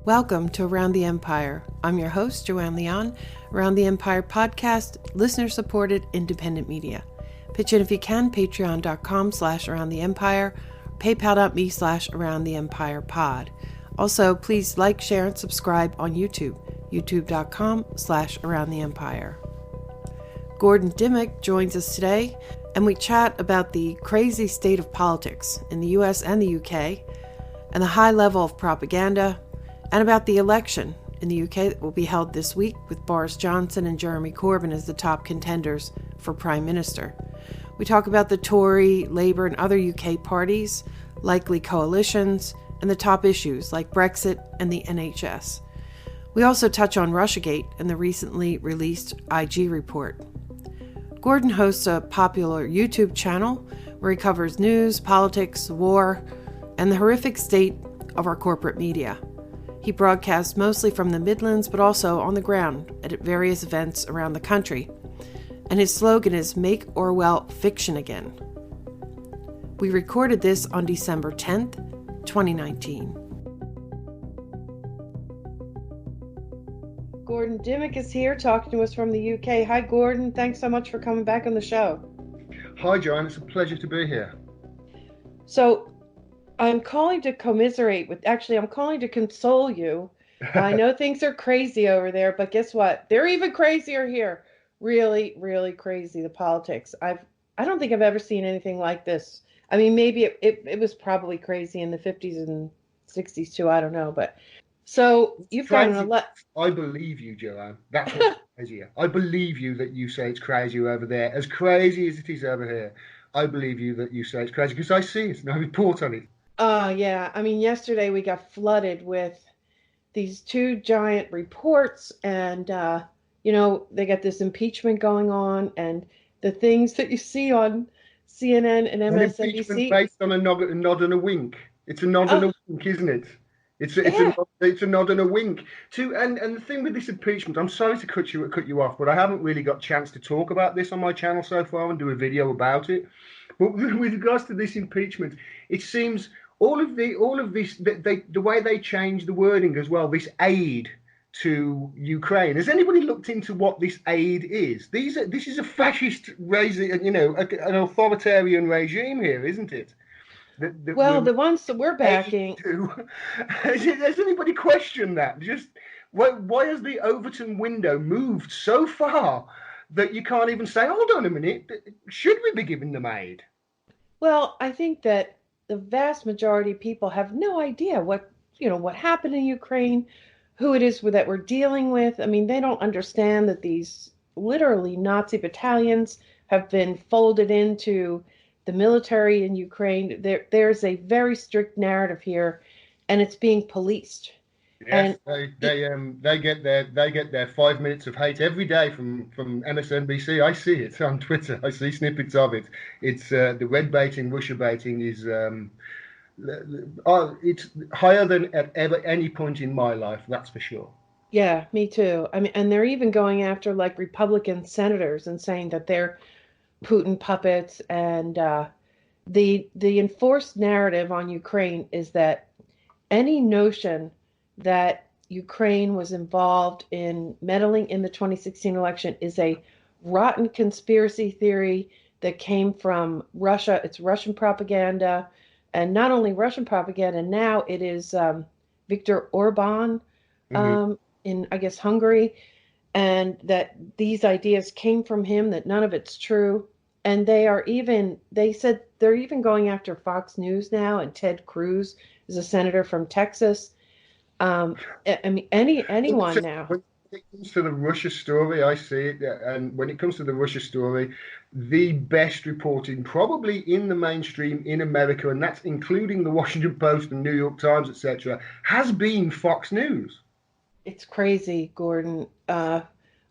Welcome to Around the Empire. I'm your host, Joanne Leon. Around the Empire podcast, listener-supported independent media. Pitch in if you can, patreon.com/aroundtheempire, paypal.me/aroundtheempirepod. Also, please like, share, and subscribe on YouTube, youtube.com/aroundtheempire. Gordon Dimmack joins us today, and we chat about the crazy state of politics in the US and the UK, and the high level of propaganda, and about the election in the UK that will be held this week with Boris Johnson and Jeremy Corbyn as the top contenders for Prime Minister. We talk about the Tory, Labour and other UK parties, likely coalitions, and the top issues like Brexit and the NHS. We also touch on Russigate and the recently released IG report. Gordon hosts a popular YouTube channel where he covers news, politics, war, and the horrific state of our corporate media. He broadcasts mostly from the Midlands, but also on the ground at various events around the country. And his slogan is "Make Orwell Fiction Again." We recorded this on December 10th, 2019. Gordon Dimmack is here talking to us from the UK. Hi, Gordon. Thanks so much for coming back on the show. Hi, Joanne. It's a pleasure to be here. So, I'm calling to commiserate with, I'm calling to console you. I know things are crazy over there, but guess what? They're even crazier here. Really, really crazy, the politics. I don't think I've ever seen anything like this. I mean, maybe it was probably crazy in the 50s and 60s too. I don't know, but so you've got a lot. I believe you, Joanne. That's what's crazy. I believe you that you say it's crazy over there, as crazy as it is over here. I believe you that you say it's crazy because I see it and I report on it. Yeah. I mean, yesterday we got flooded with these two giant reports, and they got this impeachment going on, and the things that you see on CNN and MSNBC. An impeachment based on a nod and a wink. It's a nod and a wink, isn't it? It's a nod and a wink. And the thing with this impeachment, I'm sorry to cut you off, but I haven't really got a chance to talk about this on my channel so far and do a video about it. But with regards to this impeachment, it seems all of this, the way they change the wording as well, this aid to Ukraine. Has anybody looked into what this aid is? This is a fascist an authoritarian regime here, isn't it? The ones that we're backing. Has anybody questioned that? Just why has the Overton window moved so far that you can't even say, hold on a minute, should we be giving them aid? Well, I think that the vast majority of people have no idea what happened in Ukraine, who it is that we're dealing with. I mean, they don't understand that these literally Nazi battalions have been folded into the military in Ukraine. There's a very strict narrative here, and it's being policed. Yes, and they get their 5 minutes of hate every day from MSNBC. I see it on Twitter. I see snippets of it. It's the red baiting, Russia baiting is it's higher than at any point in my life. That's for sure. Yeah, me too. I mean, and they're even going after like Republican senators and saying that they're Putin puppets. And the enforced narrative on Ukraine is that any notion that Ukraine was involved in meddling in the 2016 election is a rotten conspiracy theory that came from Russia. It's Russian propaganda, and not only Russian propaganda, now it is Viktor Orban in, I guess, Hungary, and that these ideas came from him, that none of it's true. And they said they're even going after Fox News now, and Ted Cruz is a senator from Texas. I mean, anyone now. When it comes to the Russia story, I see it. And when it comes to the Russia story, the best reporting probably in the mainstream in America, and that's including the Washington Post and New York Times, etc., has been Fox News. It's crazy, Gordon. I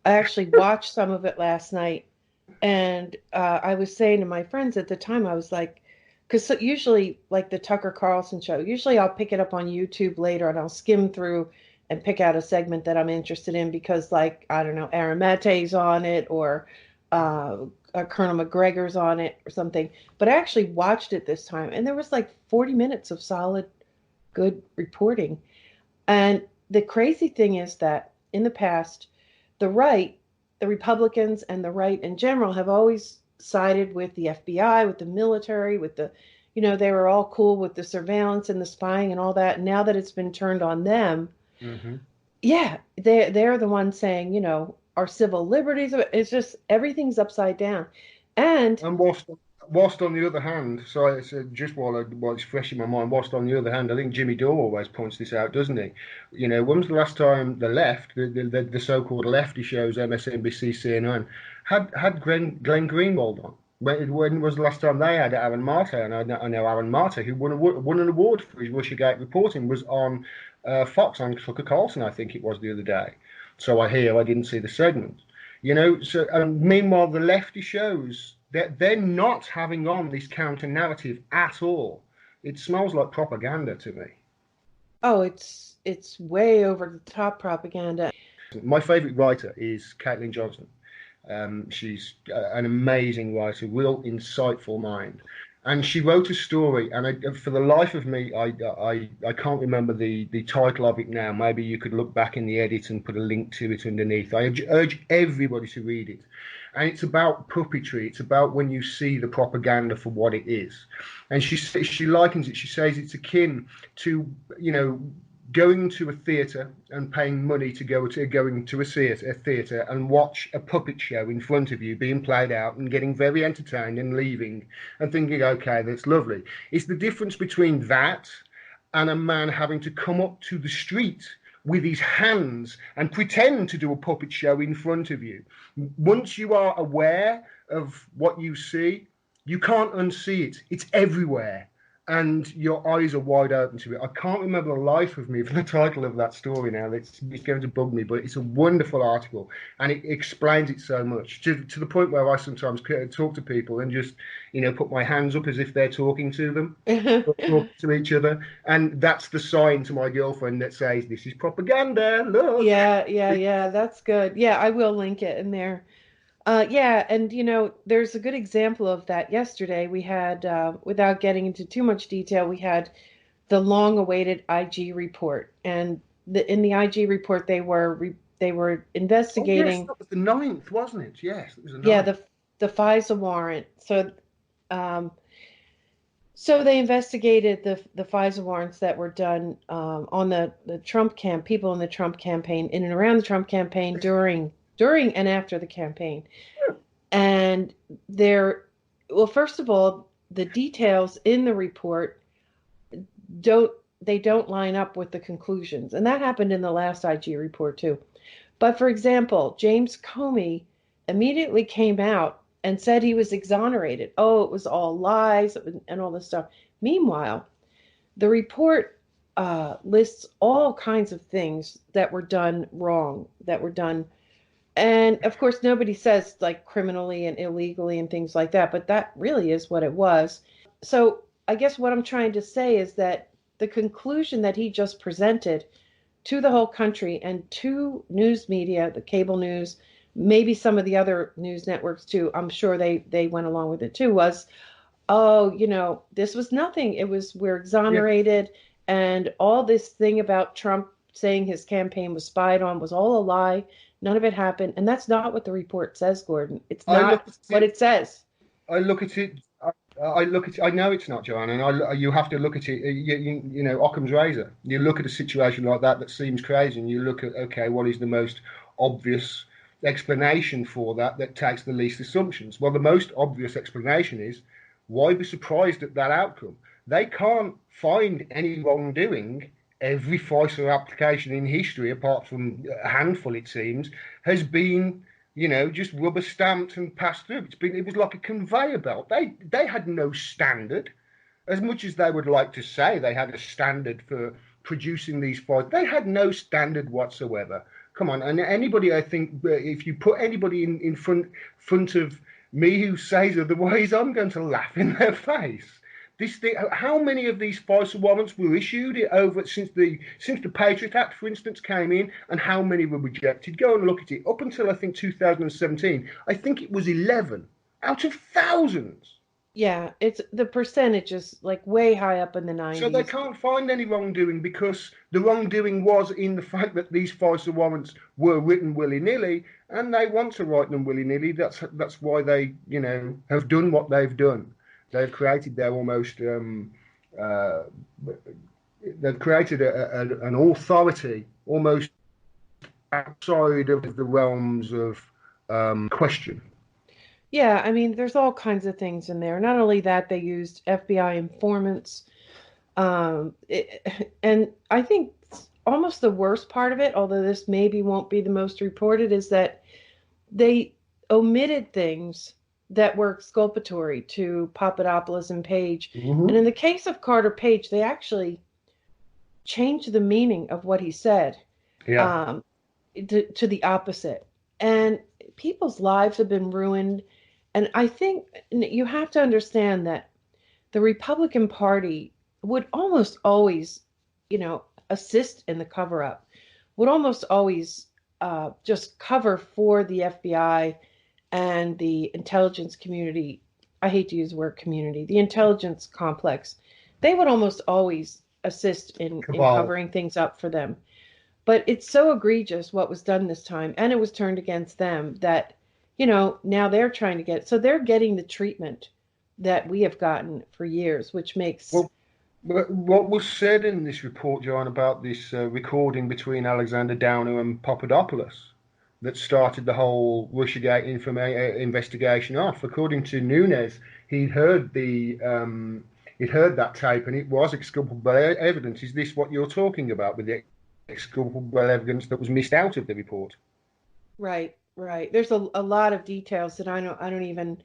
actually watched some of it last night, and I was saying to my friends at the time, I was like, because usually, like the Tucker Carlson show, usually I'll pick it up on YouTube later and I'll skim through and pick out a segment that I'm interested in because, like, I don't know, Aaron Mate's on it or Colonel McGregor's on it or something. But I actually watched it this time, and there was like 40 minutes of solid, good reporting. And the crazy thing is that in the past, the right, the Republicans and the right in general have always sided with the FBI, with the military, with the, they were all cool with the surveillance and the spying and all that. And now that it's been turned on them, Hmm. yeah, they're the ones saying, our civil liberties. It's just everything's upside down. And And whilst on the other hand, so it's just while it's fresh in my mind, whilst on the other hand, I think Jimmy Dore always points this out, doesn't he? When was the last time the left, the so-called lefty shows, MSNBC, CNN, had Glenn Greenwald on? When was the last time they had Aaron Marte? And I know Aaron Marte, who won an award for his Russiagate reporting, was on Fox on Tucker Carlson, I think it was the other day. So I hear, I didn't see the segment. So meanwhile, the lefty shows that they're not having on this counter narrative at all. It smells like propaganda to me. oh, it's way over the top propaganda. My favourite writer is Caitlin Johnson. She's an amazing writer, real insightful mind. And she wrote a story, and for the life of me, I can't remember the title of it now. Maybe you could look back in the edit and put a link to it underneath. I urge everybody to read it. And it's about puppetry. It's about when you see the propaganda for what it is. And she likens it. She says it's akin to, going to a theatre and paying money to going to a theatre and watch a puppet show in front of you being played out and getting very entertained and leaving and thinking, okay, that's lovely. It's the difference between that and a man having to come up to the street with his hands and pretend to do a puppet show in front of you. Once you are aware of what you see, you can't unsee it. It's everywhere. And your eyes are wide open to it. I can't remember the life of me for the title of that story now. It's going to bug me, but it's a wonderful article, and it explains it so much to the point where I sometimes talk to people and just, put my hands up as if they're talking to them, talk to each other, and that's the sign to my girlfriend that says, "This is propaganda. Look." Yeah, that's good. Yeah, I will link it in there. Yeah, and there's a good example of that yesterday. We had, without getting into too much detail, we had the long-awaited IG report, and in the IG report they were Oh yes, investigating, that was the ninth, wasn't it? Yes, it was the yeah, ninth. the FISA warrant. Um, so they investigated the FISA warrants that were done on the people in the Trump campaign, in and around the Trump campaign, during and after the campaign. And well, first of all, the details in the report don't they don't line up with the conclusions. And that happened in the last IG report too. But for example, James Comey immediately came out and said he was exonerated. Oh, it was all lies and all this stuff. Meanwhile, the report lists all kinds of things that were done wrong, that were done, and of course, nobody says like criminally and illegally and things like that, but that really is what it was. So I guess what I'm trying to say is that the conclusion that he just presented to the whole country and to news media, the cable news, maybe some of the other news networks too, I'm sure they went along with it too, was, oh, this was nothing. It was, we're Yeah, exonerated, and all this thing about Trump saying his campaign was spied on was all a lie. None of it happened. And that's not what the report says, Gordon. It's I look not at what it. it says. I look at it. I look at it. I know it's not, Joanne, and you have to look at it. Occam's razor. You look at a situation like that seems crazy, and you look at, okay, what is the most obvious explanation for that takes the least assumptions? Well, the most obvious explanation is, why be surprised at that outcome? They can't find any wrongdoing. Every FISA application in history, apart from a handful, it seems, has been, just rubber stamped and passed through. It was like a conveyor belt. They had no standard. As much as they would like to say they had a standard for producing these files, they had no standard whatsoever. Come on, and anybody, I think, if you put anybody in front of me who says otherwise, I'm going to laugh in their face. This thing, how many of these FISA warrants were issued over since the Patriot Act, for instance, came in, and how many were rejected? Go and look at it. Up until I think 2017, I think it was 11 out of thousands. Yeah, it's the percentage is like way high up in the So they 90s. can't find any wrongdoing because the wrongdoing was in the fact that these FISA warrants were written willy-nilly, and they want to write them willy-nilly. That's why they, have done what they've done. They've created their almost uh, they've created an authority almost outside of the realms of question. Yeah, I mean, there's all kinds of things in there. Not only that, they used FBI informants. And I think almost the worst part of it, although this maybe won't be the most reported, is that they omitted things that were exculpatory to Papadopoulos and Page. And in Hmm. the case of Carter Page, they actually changed the meaning of what he said Yeah. um, to the opposite. And people's lives have been ruined. And I think you have to understand that the Republican Party would almost always, assist in the cover up, would almost always just cover for the FBI and the intelligence community. I hate to use the word community, the intelligence complex. They would almost always assist in Cabal. covering things up for them. But it's so egregious what was done this time, and it was turned against them that, now they're trying to get, so they're getting the treatment that we have gotten for years, which makes, Well, what was said in this report, John, about this recording between Alexander Downer and Papadopoulos that started the whole Russiagate investigation off? According to Nunes, he'd heard that tape, and it was exculpable evidence. Is this what you're talking about with the exculpable evidence that was missed out of the report? right, right. There's a lot of details that I don't even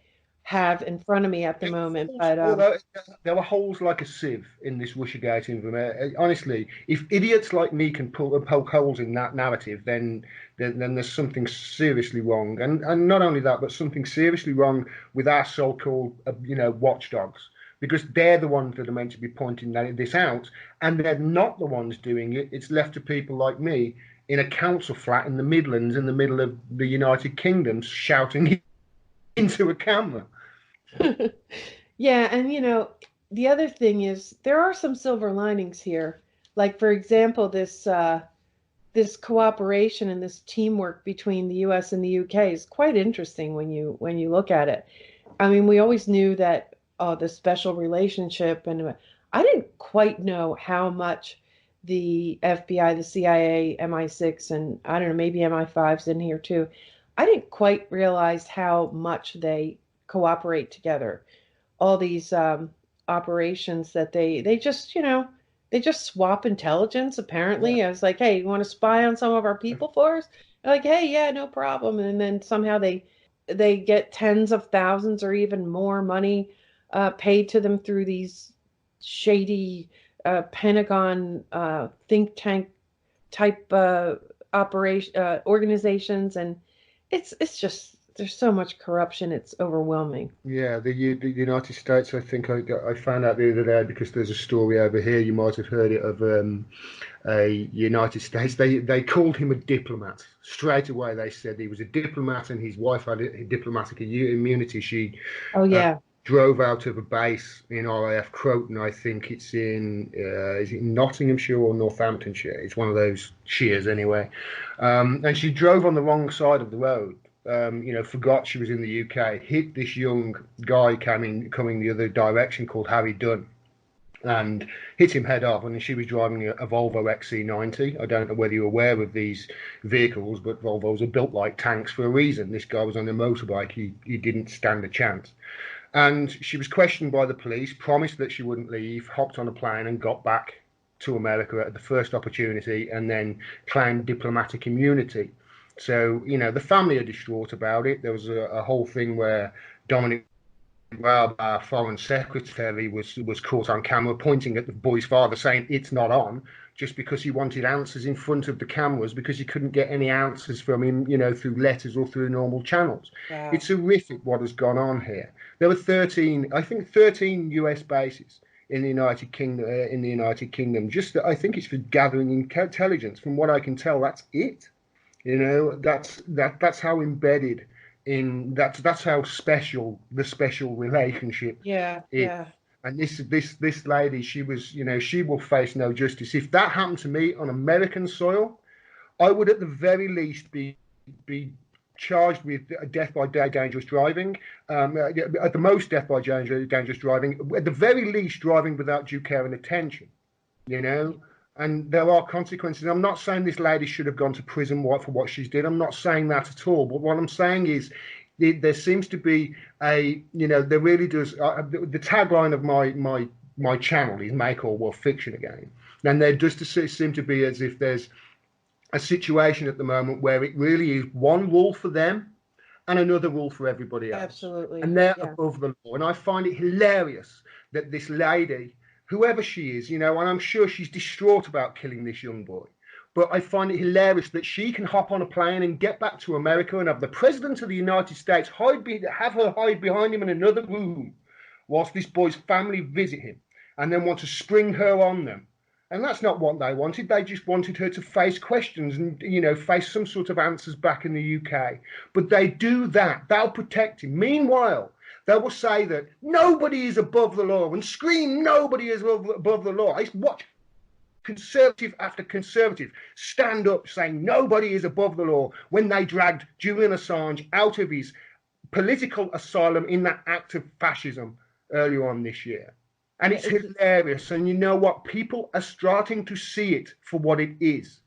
have in front of me at the moment, but Although there were holes like a sieve in this Russiagate information. Honestly, if idiots like me can poke holes in that narrative, then there's something seriously wrong. And not only that, but something seriously wrong with our so-called watchdogs, because they're the ones that are meant to be pointing this out, and they're not the ones doing it. It's left to people like me in a council flat in the Midlands, in the middle of the United Kingdom, shouting into a camera. yeah, and the other thing is there are some silver linings here. Like for example, this cooperation and this teamwork between the US and the UK is quite interesting when you look at it. I mean, we always knew that the special relationship, and I didn't quite know how much the FBI, the CIA, MI6, and I don't know, maybe MI5's in here too. I didn't quite realize how much they cooperate together. All these operations that they just they just swap intelligence. Yeah. Apparently, I was like, hey, you want to spy on some of our people for us? They're like, hey, yeah, no problem. And then somehow they get tens of thousands or even more money paid to them through these shady Pentagon think tank type operation organizations, and it's just there's so much corruption. It's overwhelming. Yeah, the United States. I think I found out the other day because there's a story over here. You might have heard it of a United States. They called him a diplomat straight away. They said he was a diplomat, and his wife had a diplomatic immunity. She Oh uh, yeah. drove out of a base in RAF Croton. I think it's in is it Nottinghamshire or Northamptonshire? It's one of those shires anyway. And she drove on the wrong side of the road. Forgot she was in the UK, hit this young guy coming the other direction called Harry Dunn, and hit him head on. And she was driving a Volvo XC90. I don't know whether you're aware of these vehicles, but Volvos are built like tanks for a reason. This guy was on a motorbike. He didn't stand a chance. And she was questioned by the police, promised that she wouldn't leave, hopped on a plane and got back to America at the first opportunity, and then claimed diplomatic immunity. So, the family are distraught about it. There was a whole thing where Dominic Raab, our foreign secretary, was caught on camera pointing at the boy's father saying it's not on, just because he wanted answers in front of the cameras because he couldn't get any answers from him, through letters or through normal channels. Wow. It's horrific what has gone on here. There were 13, I think 13 US bases in the United Kingdom. Just I think it's for gathering intelligence. From what I can tell, that's it. That's how embedded That's how special the special relationship Yeah, is. yeah. And this lady, she was, she will face no justice. If that happened to me on American soil, I would at the very least be charged with death by dangerous driving. At the most, death by dangerous driving. At the very least, driving without due care and attention. You know, and there are consequences. I'm not saying this lady should have gone to prison for what she's did. I'm not saying that at all. But what I'm saying is, there seems to be there really does. The tagline of my channel is "Make All World Fiction Again," and there does seem to be as if there's a situation at the moment where it really is one rule for them and another rule for everybody else. Absolutely. And they're Yeah. above the law. And I find it hilarious that this lady, whoever she is, and I'm sure she's distraught about killing this young boy, but I find it hilarious that she can hop on a plane and get back to America and have the President of the United States have her hide behind him in another room whilst this boy's family visit him and then want to spring her on them. And that's not what they wanted. They just wanted her to face questions and, face some sort of answers back in the UK. But they do that. They'll protect him. Meanwhile, they will say that nobody is above the law and scream nobody is above the law. I watch conservative after conservative stand up saying nobody is above the law when they dragged Julian Assange out of his political asylum in that act of fascism earlier on this year. And it's hilarious. And you know what? People are starting to see it for what it is.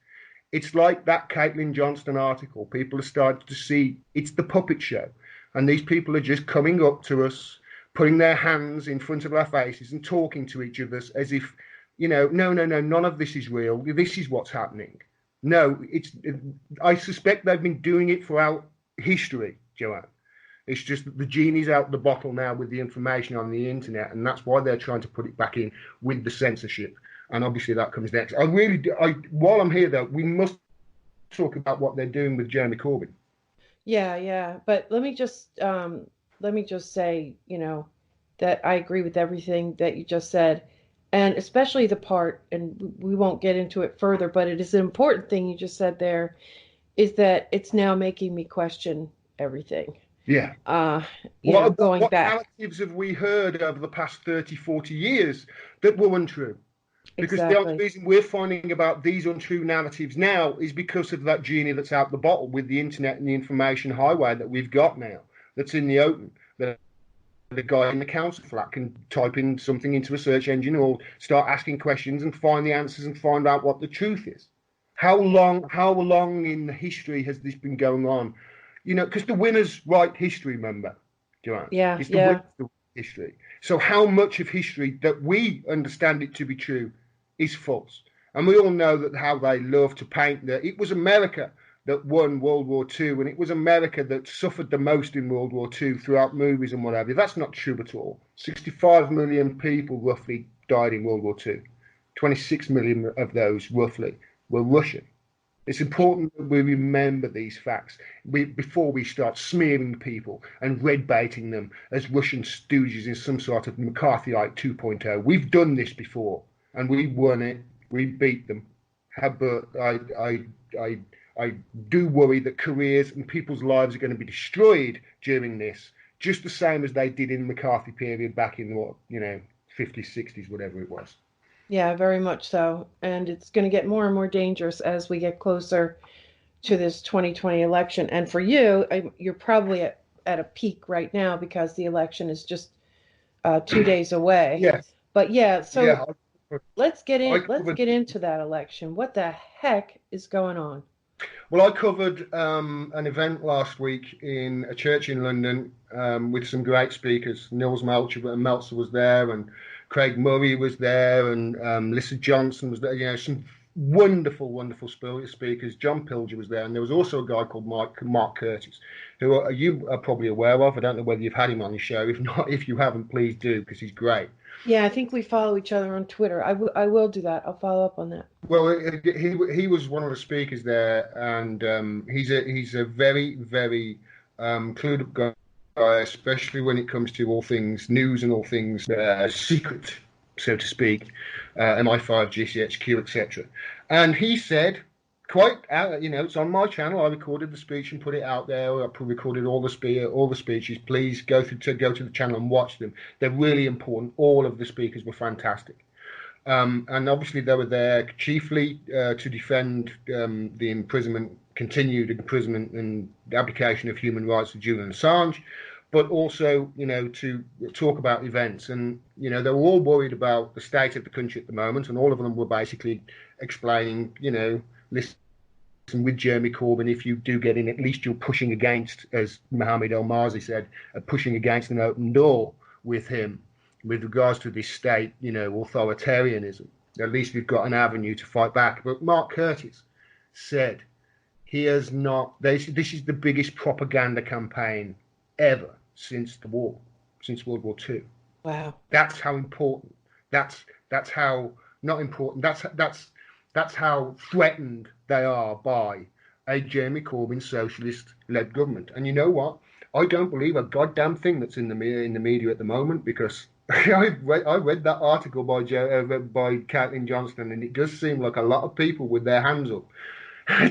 It's like that Caitlin Johnston article. People are starting to see it's the puppet show. And these people are just coming up to us, putting their hands in front of our faces and talking to each of us as if, no, none of this is real. This is what's happening. No, I suspect they've been doing it throughout history, Joanne. It's just that the genie's out the bottle now with the information on the internet, and that's why they're trying to put it back in with the censorship. And obviously that comes next. While I'm here, though, we must talk about what they're doing with Jeremy Corbyn. Yeah. But let me just say, that I agree with everything that you just said, and especially the part, and we won't get into it further, but it is an important thing you just said there, is that it's now making me question everything. Yeah. Going back. What narratives have we heard over the past 30, 40 years that were untrue? Because the only reason we're finding about these untrue narratives now is because of that genie that's out the bottle with the internet and the information highway that we've got now, that's in the open. The guy in the council flat can type in something into a search engine or start asking questions and find the answers and find out what the truth is. How long in the history has this been going on? Because the winners write history, remember, Joanne? Yeah, it's the winners that write history. So how much of history that we understand it to be true is false? And we all know that how they love to paint that it was America that won World War II, and it was America that suffered the most in World War II throughout movies and whatever. That's not true at all. 65 million people roughly died in World War II. 26 million of those roughly were Russian. It's important that we remember these facts before we start smearing people and red baiting them as Russian stooges in some sort of McCarthyite 2.0. We've done this before and we won it. We beat them. But I do worry that careers and people's lives are going to be destroyed during this, just the same as they did in the McCarthy period back in 50s, 60s, whatever it was. Yeah, very much so. And it's going to get more and more dangerous as we get closer to this 2020 election. And for you, you're probably at a peak right now because the election is just 2 days away. Yes. But let's get into that election. What the heck is going on? Well, I covered an event last week in a church in London with some great speakers. Nils Meltzer was there, and Craig Murray was there, and Lisa Johnson was there. Some wonderful, wonderful speakers. John Pilger was there, and there was also a guy called Mark Curtis, who you are probably aware of. I don't know whether you've had him on the show. If not, if you haven't, please do, because he's great. Yeah, I think we follow each other on Twitter. I will do that. I'll follow up on that. Well, he was one of the speakers there, and he's a very, very clued up guy, especially when it comes to all things news and all things secret, so to speak, MI5, GCHQ, etc. And he said, quite, it's on my channel. I recorded the speech and put it out there. I recorded all the speeches. Please go to the channel and watch them. They're really important. All of the speakers were fantastic. And obviously they were there chiefly to defend the continued imprisonment and the application of human rights to Julian Assange, but also, to talk about events. And, they were all worried about the state of the country at the moment, and all of them were basically explaining, listen, with Jeremy Corbyn, if you do get in, at least you're pushing against, as Mohammed El-Mazi said, pushing against an open door with him with regards to this state, authoritarianism. At least we've got an avenue to fight back. But Mark Curtis said he has not. This is the biggest propaganda campaign ever since the war, since World War II. Wow. That's how important. That's how not important. That's how threatened they are by a Jeremy Corbyn socialist-led government. And you know what? I don't believe a goddamn thing that's in the media at the moment, because I read that article by Caitlin Johnston, and it does seem like a lot of people with their hands up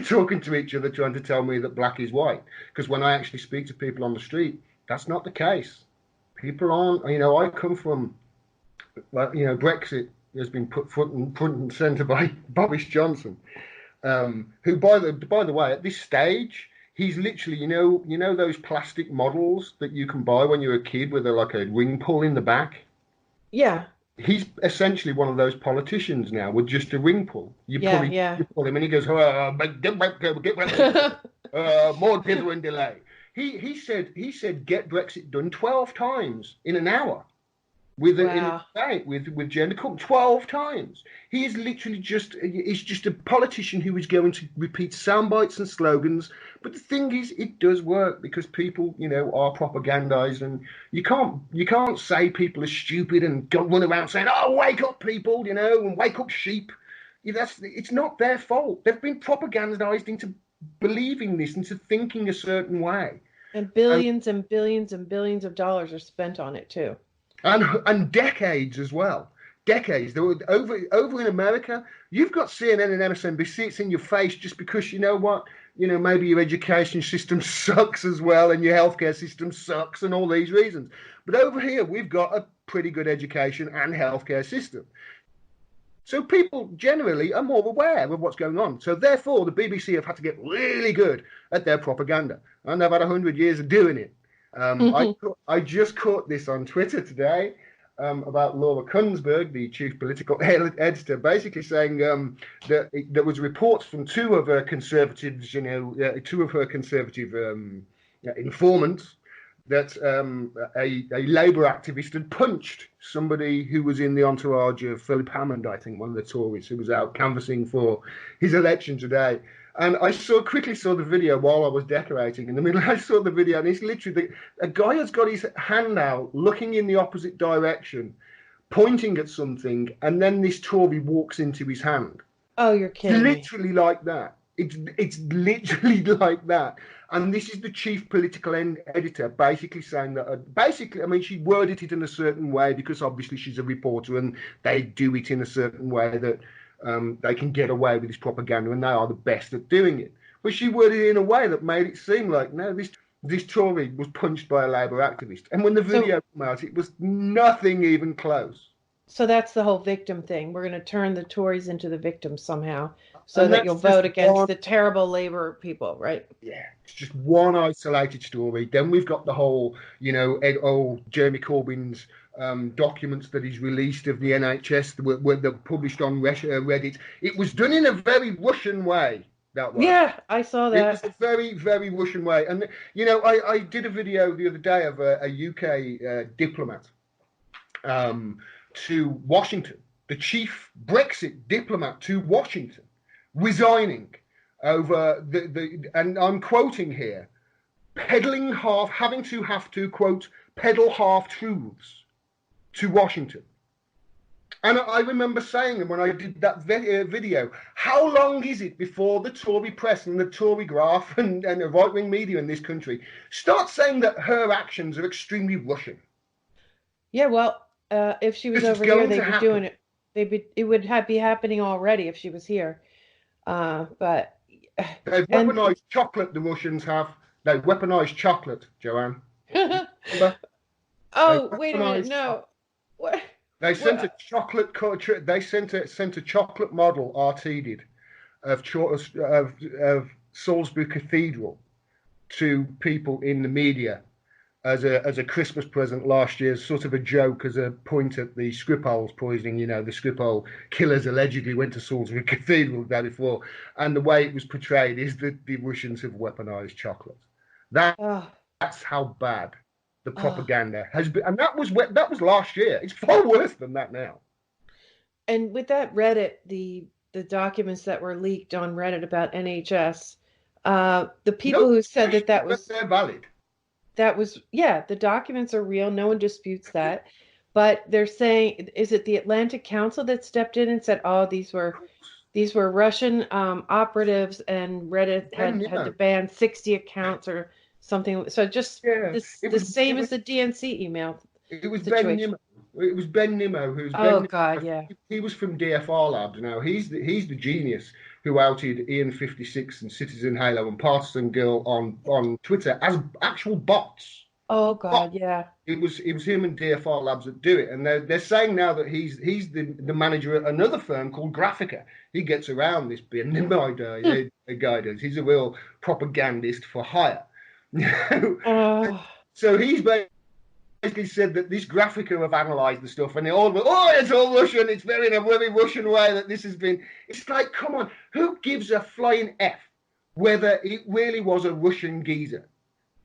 talking to each other, trying to tell me that black is white. Because when I actually speak to people on the street, that's not the case. People aren't. I come from, Brexit has been put front and centre by Boris Johnson, who, by the way, at this stage, he's literally, those plastic models that you can buy when you're a kid with a ring pull in the back. Yeah. He's essentially one of those politicians now with just a ring pull. You pull him and he goes, more dither and delay. He said get Brexit done 12 times in an hour with Jeremy Corbyn 12 times. He is literally just a politician who is going to repeat sound bites and slogans. But the thing is, it does work because people, are propagandized, and you can't say people are stupid and go run around saying, "Oh, wake up, people," and wake up, sheep. It's not their fault. They've been propagandized into believing this, into thinking a certain way. And billions and billions and billions of dollars are spent on it too. And decades as well. Decades. There were over in America, you've got CNN and MSNBC, it's in your face just because you know what? Maybe your education system sucks as well, and your healthcare system sucks, and all these reasons. But over here, we've got a pretty good education and healthcare system. So people generally are more aware of what's going on. So therefore, the BBC have had to get really good at their propaganda. And they've had 100 years of doing it. I just caught this on Twitter today about Laura Kunsberg, the chief political editor, basically saying that there was reports from two of her conservative informants that a Labour activist had punched somebody who was in the entourage of Philip Hammond, I think, one of the Tories, who was out canvassing for his election today. And I quickly saw the video while I was decorating. In the middle, I saw the video, and it's literally a guy has got his hand out, looking in the opposite direction, pointing at something, and then this Tory walks into his hand. Oh, you're kidding me. Literally like that. It's literally like that. And this is the chief political editor basically saying that, she worded it in a certain way because obviously she's a reporter and they do it in a certain way that they can get away with this propaganda and they are the best at doing it. But she worded it in a way that made it seem like, no, this Tory was punched by a Labour activist. And when the video came out, it was nothing even close. So that's the whole victim thing. We're going to turn the Tories into the victims somehow so that you'll vote against the terrible Labour people, right? Yeah, it's just one isolated story. Then we've got the whole, Jeremy Corbyn's documents that he's released of the NHS were published on Reddit. It was done in a very Russian way. That was. Yeah, I saw that. It was a very, very Russian way. And, I did a video the other day of a UK diplomat to Washington, the chief Brexit diplomat to Washington, resigning over and I'm quoting here, having to quote, peddle half-truths to Washington. And I remember saying when I did that video, how long is it before the Tory press and the Tory graph and the right-wing media in this country start saying that her actions are extremely Russian? Yeah, well, if she was over here, they'd be doing it. It would be happening already if she was here. But They've And weaponized chocolate, the Russians have. They've weaponized chocolate, Joanne. Do you remember? They oh, wait a minute. weaponized chocolate. No. What? They sent a What? chocolate. They sent a chocolate model arteded of Salisbury Cathedral to people in the media as a Christmas present last year, sort of a joke, as a point at the Skripal's poisoning. You know, the Skripal killers allegedly went to Salisbury Cathedral the day before, and the way it was portrayed is that the Russians have weaponized chocolate. Oh, That's how bad the oh. propaganda has been, and that was last year. It's far worse than that now. And with that Reddit, the documents that were leaked on Reddit about NHS, the No people who said that question that that was they're valid. that was yeah, the documents are real. No one disputes that. But they're saying, is it the Atlantic Council that stepped in and said, "Oh, these were Russian operatives, and Reddit Ben had to Nimmo. ban 60 accounts or something." So just Yeah, this it the was same it as was the DNC email it was Ben situation. Nimmo. It was Ben Nimmo who's Oh Ben. God, yeah. He was from DFR Labs. Now he's the genius who outed Ian 56 and Citizen Halo and Partisan Girl on Twitter as actual bots. Oh God, yeah. It was him and DFR Labs that do it, and they're saying now that he's the manager at another firm called Graphica. He gets around this Ben Nimmo guy does. He's a real propagandist for hire. Oh, So he's basically said that this Graphica have analysed the stuff, and they all went, "Oh, it's all Russian. It's very in a very Russian way that this has been." It's like, come on, who gives a flying f whether it really was a Russian geezer?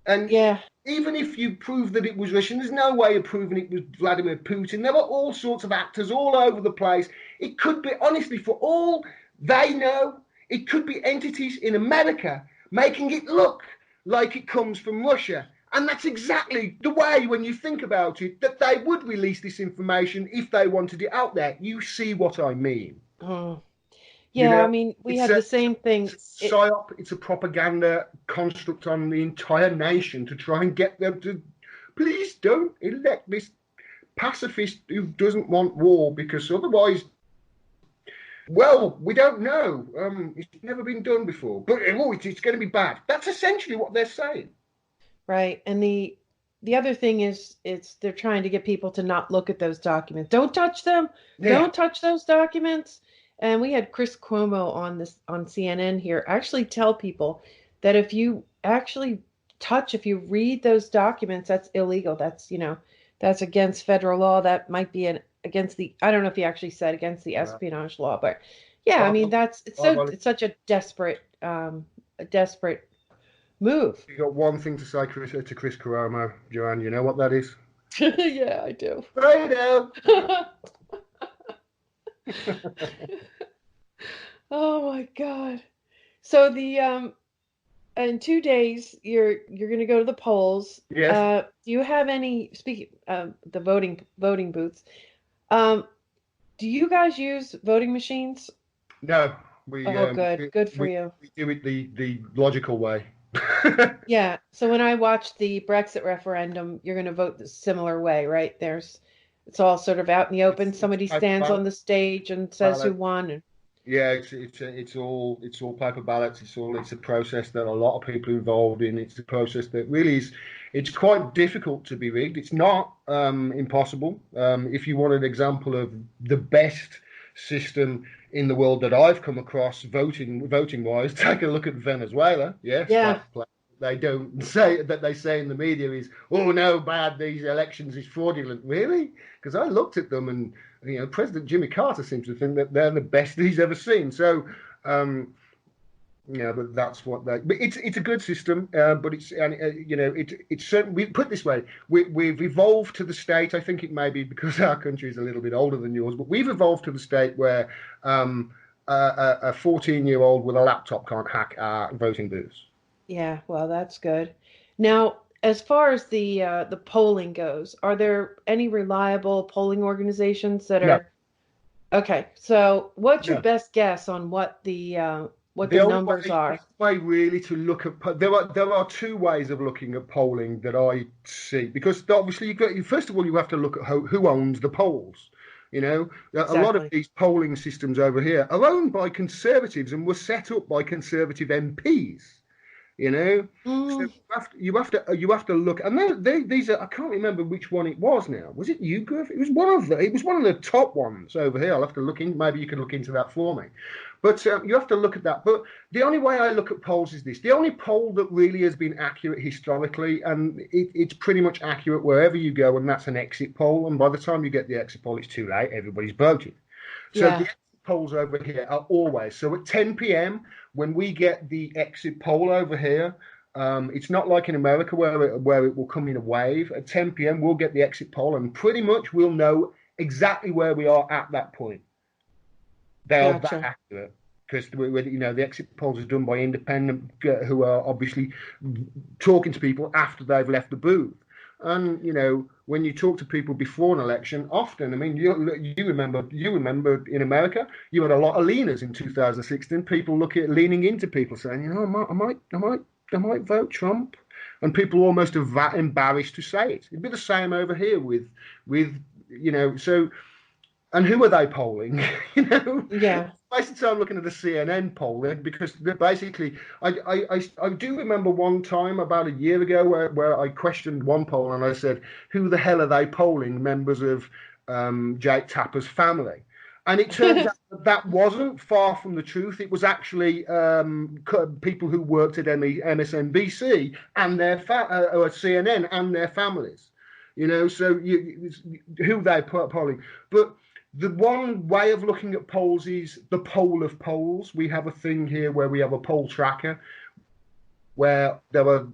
And yeah. even if you prove that it was Russian, there's no way of proving it was Vladimir Putin. There were all sorts of actors all over the place. It could be, honestly, for all they know, it could be entities in America making it look like it comes from Russia. And that's exactly the way, when you think about it, that they would release this information if they wanted it out there. You see what I mean? Oh. You Yeah, I know, mean, we it's had a, the same it's thing. a psyop, it's a propaganda construct on the entire nation to try and get them to please don't elect this pacifist who doesn't want war, because otherwise, well, we don't know. It's never been done before, but it's going to be bad. That's essentially what they're saying. Right. And the other thing is it's they're trying to get people to not look at those documents. Don't touch them. Yeah, Don't touch those documents. And we had Chris Cuomo on CNN here actually tell people that if you read those documents, that's illegal. That's against federal law. That might be against the I don't know if he actually said against the yeah. espionage law, but yeah, I I've, mean I've it's such a desperate move. got one thing to say, to Chris Cuomo, Joanne. You know what that is? Yeah, I do. I know. Oh my God. So the in 2 days you're gonna go to the polls. Yes. Do you have any speaking the voting booths? Um, do you guys use voting machines? No. We Oh, good. we, Good for we you. we do it the logical way. Yeah. So when I watched the Brexit referendum, you're gonna vote the similar way, right? It's all sort of out in the open. It's Somebody paper stands on ballot. the stage and says who ballot. won. And, Yeah, it's all paper ballots. It's a process that a lot of people are involved in. It's a process that really is. It's quite difficult to be rigged. It's not impossible. If you want an example of the best system in the world that I've come across, voting wise, take a look at Venezuela. Yes, yeah. that they don't say that they say in the media is, oh no, bad, these elections is fraudulent. Really? Because I looked at them, and President Jimmy Carter seems to think that they're the best he's ever seen. So, but that's what they. But it's a good system, but it's certain. We put it this way: we've evolved to the state. I think it may be because our country is a little bit older than yours, but we've evolved to the state where a 14-year-old with a laptop can't hack our voting booths. Yeah, well, that's good. Now, as far as the polling goes, are there any reliable polling organizations that No, are okay? So, what's your no. best guess on what The the only numbers way, the are? only way really to look at there are two ways of looking at polling that I see, because obviously first of all you have to look at who owns the polls. You know, a lot of Exactly. these polling systems over here are owned by Conservatives and were set up by Conservative MPs. You know, so Mm, you have to look, and these are, I can't remember which one it was now. Was it YouGov? It was one of the top ones over here. I'll have to look in. Maybe you can look into that for me. But you have to look at that. But the only way I look at polls is this: the only poll that really has been accurate historically, and it's pretty much accurate wherever you go, and that's an exit poll. And by the time you get the exit poll, it's too late. Everybody's voted. So the yeah. exit polls over here are always so at 10 p.m. when we get the exit poll over here. It's not like in America where it will come in a wave. At 10 p.m. we'll get the exit poll, and pretty much we'll know exactly where we are at that point. They are that Gotcha. accurate because the exit polls are done by independent who are obviously talking to people after they've left the booth. And when you talk to people before an election, often, I mean, you remember in America, you had a lot of leaners in 2016. People leaning into people saying, I might vote Trump, and people almost are that embarrassed to say it. It'd be the same over here so. And who are they polling? Yeah. Basically, I'm looking at the CNN polling because basically, I do remember one time about a year ago where I questioned one poll and I said, "Who the hell are they polling? Members of Jake Tapper's family?" And it turns out that wasn't far from the truth. It was actually people who worked at MSNBC and or CNN and their families. So who they polling, but. The one way of looking at polls is the poll of polls. We have a thing here where we have a poll tracker where there are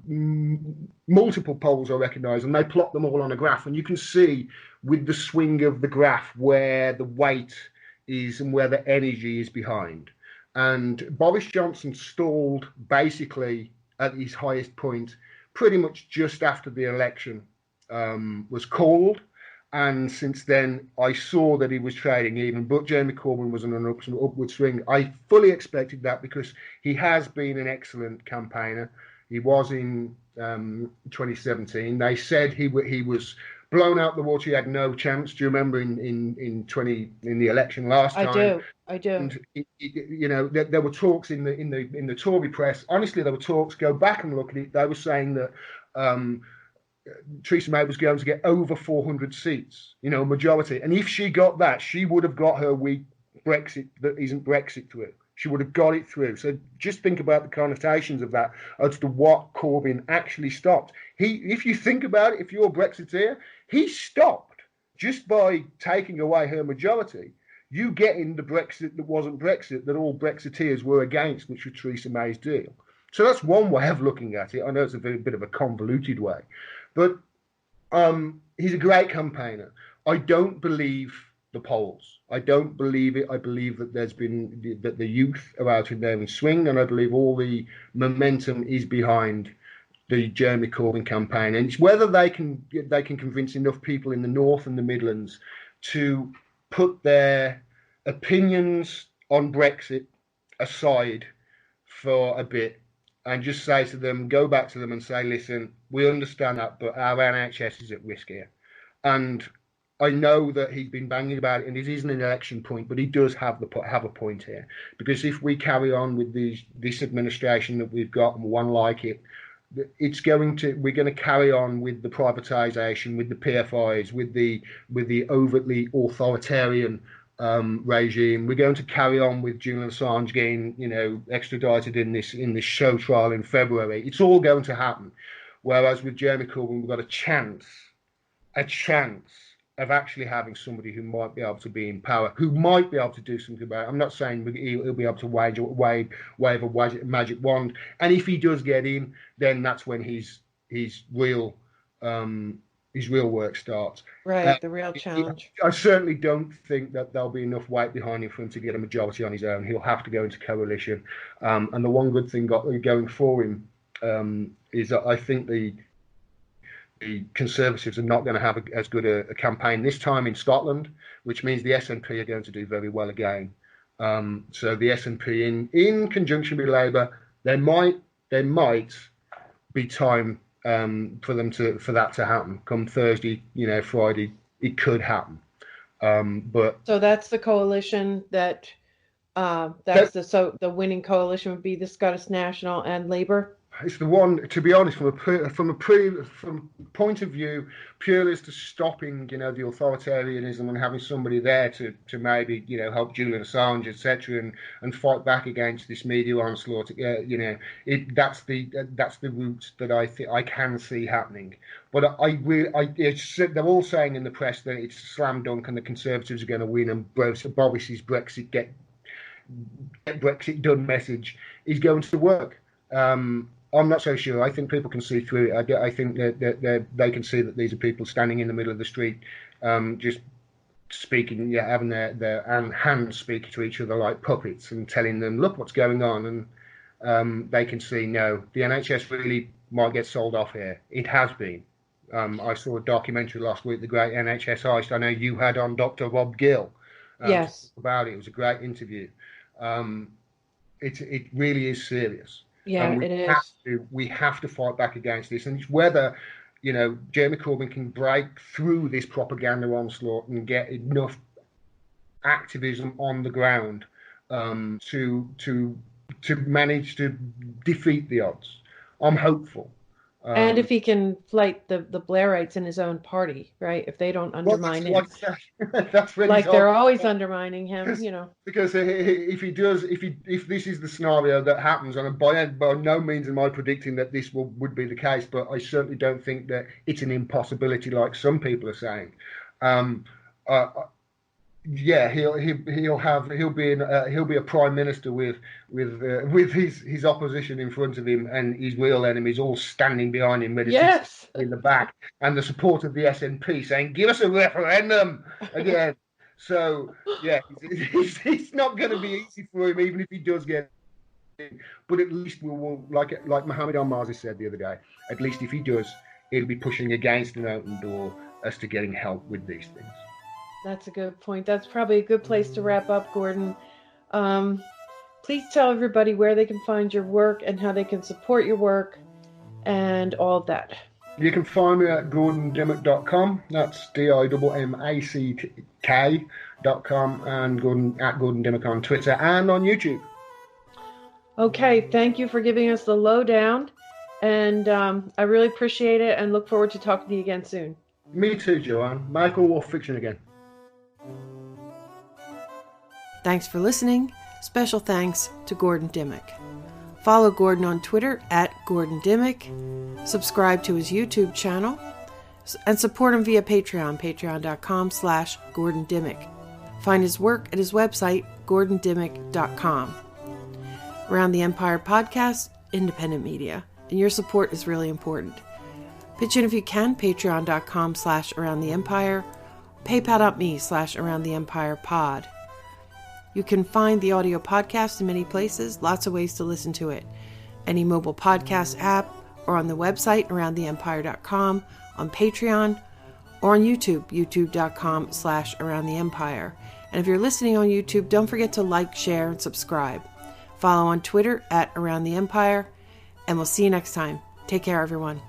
multiple polls I recognise, and they plot them all on a graph. And you can see with the swing of the graph where the weight is and where the energy is behind. And Boris Johnson stalled basically at his highest point pretty much just after the election was called. And since then, I saw that he was trading even, but Jeremy Corbyn was on an upward swing. I fully expected that because he has been an excellent campaigner. He was in 2017. They said he was blown out the water. He had no chance. Do you remember in the election last I time? do. I do. And there were talks in the Tory press. Honestly, there were talks. Go back and look at it. They were saying that. Theresa May was going to get over 400 seats, a majority. And if she got that, she would have got her weak Brexit that isn't Brexit through. She would have got it through. So just think about the connotations of that as to what Corbyn actually stopped. If you think about it, if you're a Brexiteer, he stopped just by taking away her majority. You getting the Brexit that wasn't Brexit, that all Brexiteers were against, which was Theresa May's deal. So that's one way of looking at it. I know it's a bit of a convoluted way. But he's a great campaigner. I don't believe the polls. I don't believe it. I believe that that the youth are out in there in swing, and I believe all the momentum is behind the Jeremy Corbyn campaign. And it's whether they can convince enough people in the North and the Midlands to put their opinions on Brexit aside for a bit and just say to them, go back to them and say, listen, we understand that, but our NHS is at risk here. And I know that he's been banging about it, and it isn't an election point, but he does have a point here. Because if we carry on with this administration that we've got and one like it, we're going to carry on with the privatisation, with the PFIs, with the overtly authoritarian regime. We're going to carry on with Julian Assange getting, extradited in this show trial in February. It's all going to happen. Whereas with Jeremy Corbyn, we've got a chance of actually having somebody who might be able to be in power, who might be able to do something about it. I'm not saying he'll be able to wave a magic wand. And if he does get in, then that's when his real work starts. Right. The real challenge. I certainly don't think that there'll be enough weight behind him for him to get a majority on his own. He'll have to go into coalition. And the one good thing going for him is that I think the Conservatives are not going to have as good a campaign this time in Scotland, which means the SNP are going to do very well again. So the SNP, in conjunction with Labour, there might be time for that to happen. Come Thursday, Friday, it could happen. But So that's the coalition that that, the winning coalition would be the Scottish National and Labour. it's the one, to be honest, from a point of view, purely as to stopping, the authoritarianism and having somebody there to maybe, help Julian Assange, etc., and fight back against this media onslaught. That's the route that I think I can see happening. But they're all saying in the press that it's a slam dunk and the Conservatives are going to win, and Boris's get Brexit done message is going to work. I'm not so sure. I think people can see through it. I think that they can see that these are people standing in the middle of the street, just speaking, having their hands speak to each other like puppets and telling them, look what's going on. And they can see, no, the NHS really might get sold off here. It has been. I saw a documentary last week, The Great NHS Heist. I know you had on Dr. Rob Gill Yes. about it. It was a great interview. It really is serious. Yeah, it is. We have to fight back against this, and it's whether Jeremy Corbyn can break through this propaganda onslaught and get enough activism on the ground to manage to defeat the odds. I'm hopeful. And if he can fight the Blairites in his own party, right? If they don't undermine him, that's really they're always undermining him, Because if he does, if this is the scenario that happens, and by no means am I predicting that this would be the case, but I certainly don't think that it's an impossibility like some people are saying. He'll be a prime minister with his opposition in front of him and his real enemies all standing behind him, ready in the back, and the support of the SNP saying, "Give us a referendum again." So it's not going to be easy for him, even if he does get in. But at least we'll like Mohammed Al-Marzi said the other day. At least if he does, he'll be pushing against an open door as to getting help with these things. That's a good point. That's probably a good place to wrap up, Gordon. Please tell everybody where they can find your work and how they can support your work and all of that. You can find me at gordondimmack.com. That's DIMMACK.com, and Gordon Dimmack on Twitter and on YouTube. Okay, thank you for giving us the lowdown, and I really appreciate it and look forward to talking to you again soon. Me too, Joanne. Make all war fiction again. Thanks for listening. Special thanks to Gordon Dimmack. Follow Gordon on Twitter at Gordon Dimmack. Subscribe to his YouTube channel and support him via Patreon, patreon.com/Gordon Dimmack. Find his work at his website, gordondimmack.com. Around the Empire podcast, independent media, and your support is really important. Pitch in if you can, patreon.com/Around the Empire, paypal.me/Around the Empire pod. You can find the audio podcast in many places, lots of ways to listen to it. Any mobile podcast app, or on the website, aroundtheempire.com, on Patreon, or on YouTube, youtube.com/Around the Empire. And if you're listening on YouTube, don't forget to like, share, and subscribe. Follow on Twitter at Around the Empire, and we'll see you next time. Take care, everyone.